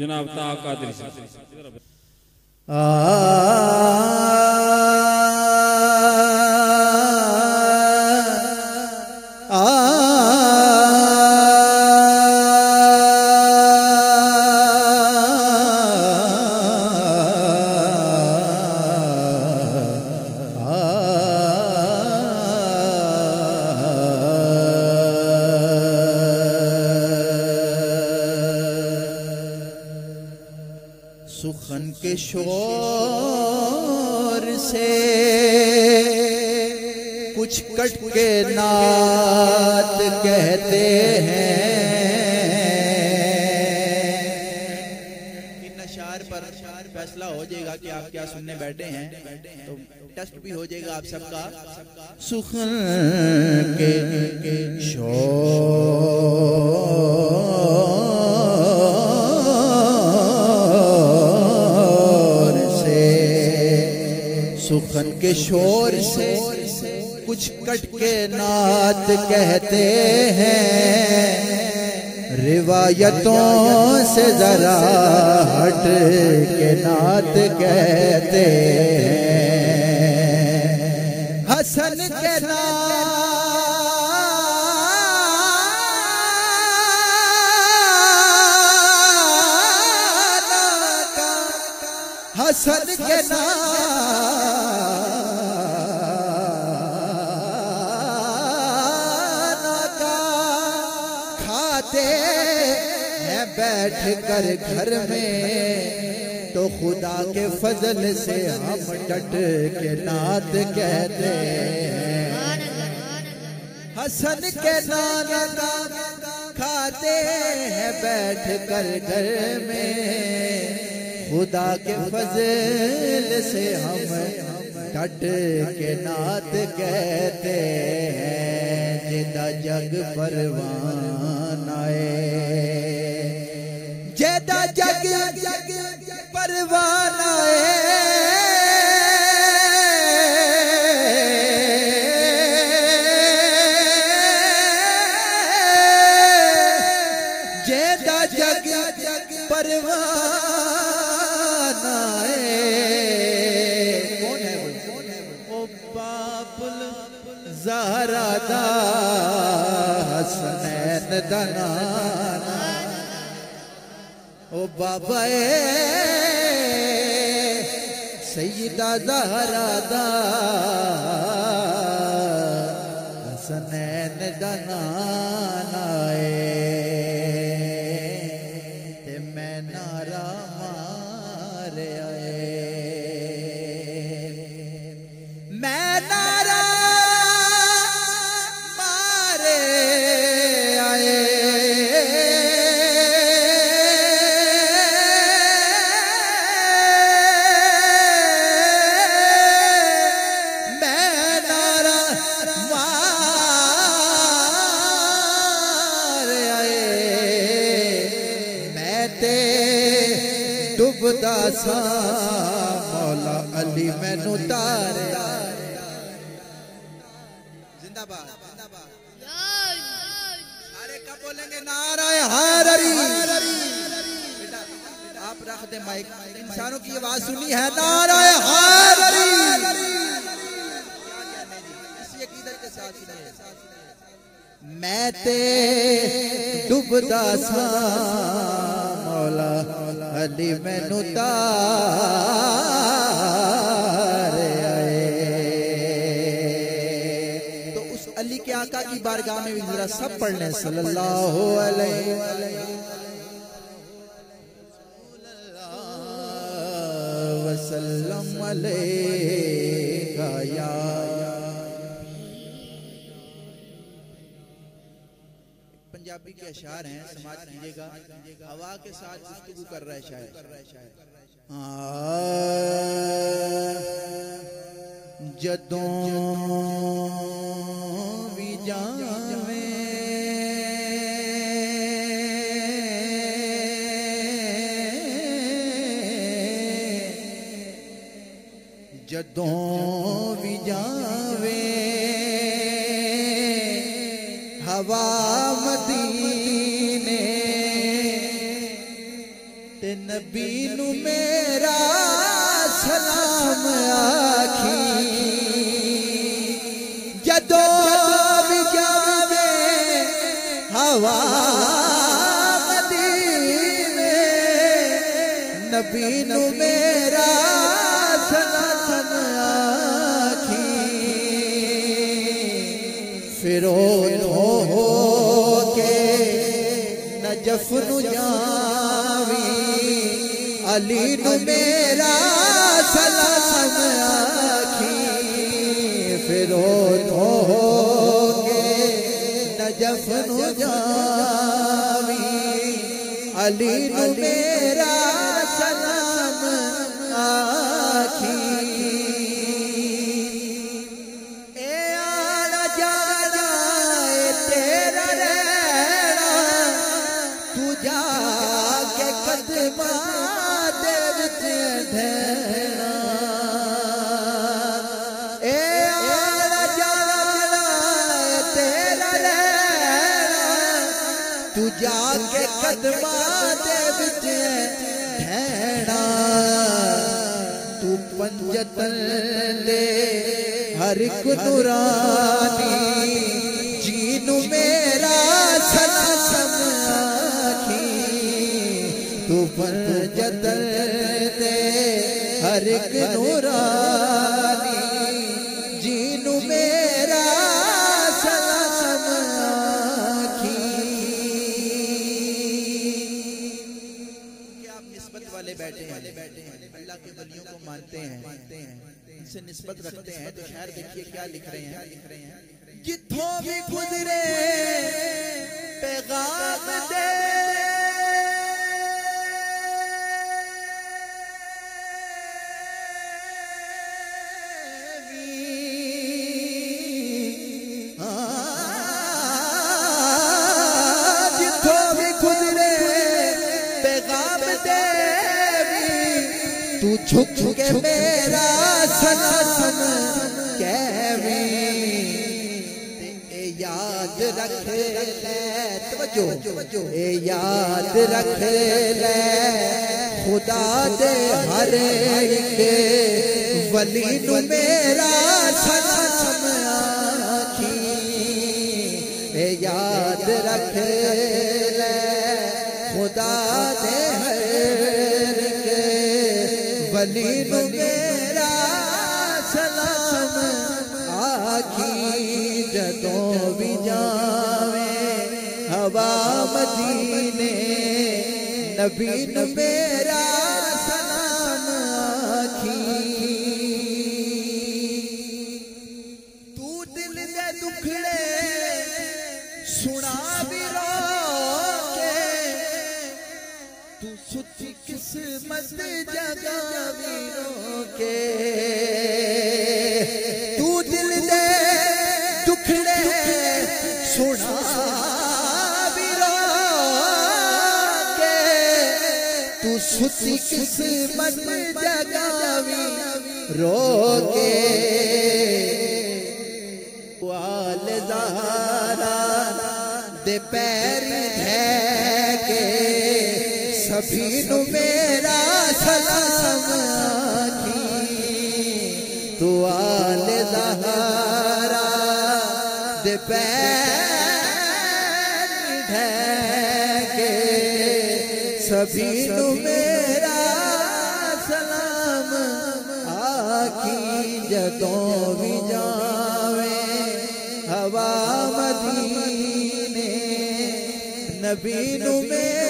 जनाब ता कादरी साहब। सुखन के शोर से कुछ कट के नात कहते हैं। इन अशार पर फैसला हो जाएगा कि आप क्या सुनने बैठे हैं, तो टेस्ट भी हो जाएगा आप सबका। सुखन के सुखन के शोर से कुछ कट के नात कहते हैं। रिवायतों से जरा हट के नात कहते हैं। हसन के हसन के खाते हैं बैठ कर घर में, तो खुदा के फजल से हम डट के नात कहते हैं। हसन के नाना खाते हैं बैठ कर घर में, खुदा के फजल से हम डट के नात कहते हैं। जेदा जग परवानाए, जेदा जग परवानाए, जेदा जग परवानाए। ज़हरा दा हसनैन दा नाना, ओ बाबा सैयदा ज़हरा दा हसनैन दा नाना ते मैं नारा मारे आए, मैं नारा डुबदा सा मौला अली मैनू तारे। जिंदाबाद जिंदाबाद। अरे कब बोलेंगे नाराए हैदरी? बेटा आप रख दे माइक, इंसानों की आवाज सुनी है। नाराए हैदरी इसी अकीदत के साथ सुनिए। मैं ते डुबदा सा मौला अली मैनू तारे आए। तो उस अली के आका की बारगाह में भी जरा सब पढ़ लें सल्लल्लाहु अलैहि वसल्लम अलैका या। पंजाबी के अशार हैं, समाज कीजिएगा। हवा के साथ गुफ्तगू कर रहा है शायर। जदों भी जावे जदों भी जावे हवा मदीने ते नबी नू मेरा सलाम आखी जदों भी जावे हवा मदीने नबी नू मेरा सलाम आखी फिर हो के नजफ नू जावी अली नू मेरा सलाम आखी फिर हो के नजफ नू जावी अली नू मेरा सलाम आखी तू जाके कदमा दे विच ढैणा तू पंजतन दे हर एक नूरानी जीनू मेरा सलाम आखी तू पंजतन दे हर एक नूरानी जीनू मेरा सलाम आखी वाले बैठे हैं अल्लाह के वलियों को मानते हैं इनसे निस्बत रखते हैं तो शायर देखिए क्या लिख रहे हैं जिथों भी गुजरे पैगाम दे जिथों भी गुजरे पैगाम दे तू झुक के मेरा सलाम कहवी ए याद रख ले तवज्जो ए याद रख ले खुदा दे हर एक वली नू मेरा सलाम आखी ए याद रख ले खुदा दे वली नू मेरा सलाम आखी जदों भी जावे हवा मदीने नबी नू मेरा सलाम आखी तू दिल दे दुखड़े सुना भी रोके तू सुची किस्मत जगावी रोके तू दिल दे दुखड़े सुना भी रोके तू सुची किस्मत जगावी रोके वाल ज़हरा दे पैर धैके सभी नू मेरा सलाम आखी तू आल ज़हरा दे पैर ढके सभी नू मेरा सलाम आखी जदों भी जावे हवा मदीने नबी नू मेरा